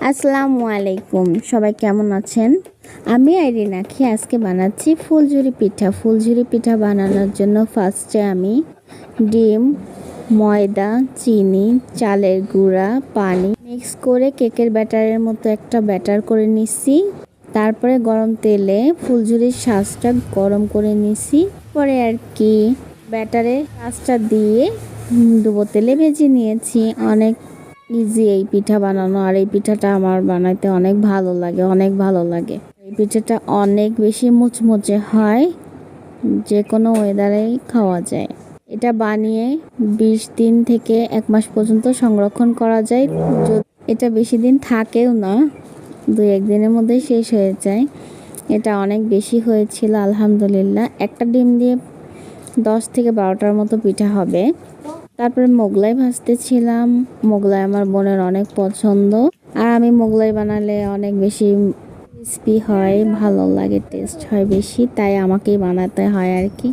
আসসালামু আলাইকুম, সবাই কেমন আছেন? আমি আইরিন আঁখি আজকে বানাচ্ছি ফুলঝুরি পিঠা। ফুলঝুরি পিঠা বানানোর জন্য ফার্স্টে আমি ডিম, ময়দা, চিনি, চালের গুঁড়া, পানি মিক্স করে কেকের ব্যাটারের মতো একটা ব্যাটার করে নিছি। তারপরে গরম তেলে ফুলঝুরির শাঁসটা গরম করে নিছি। পরে আর কি ব্যাটারে শাঁসটা দিয়ে ডুবো তেলে ভেজে নিয়েছি। অনেক ইজি এই পিঠা বানানো, আর এই পিঠাটা আমার বানাইতে অনেক ভালো লাগে। এই পিঠাটা অনেক বেশি মুচমুচে হয়, যে কোনো ওয়েদারেই খাওয়া যায়। এটা বানিয়ে 20 দিন থেকে 1 মাস পর্যন্ত সংরক্ষণ করা যায়। এটা বেশি দিন থাকেও না, 2-1 দিনের মধ্যেই শেষ হয়ে যায়। এটা অনেক বেশি হয়েছিল আলহামদুলিল্লাহ। একটা ডিম দিয়ে 10 থেকে 12টার মতো পিঠা হবে। তারপরে মোগলাই ভাজতেছিলাম। মোগলাই আমার বোনের অনেক পছন্দ, আর আমি মোগলাই বানালে অনেক বেশি ক্রিস্পি হয়, ভালো লাগে, টেস্ট হয় বেশি, তাই আমাকেই বানাতে হয় আর কি।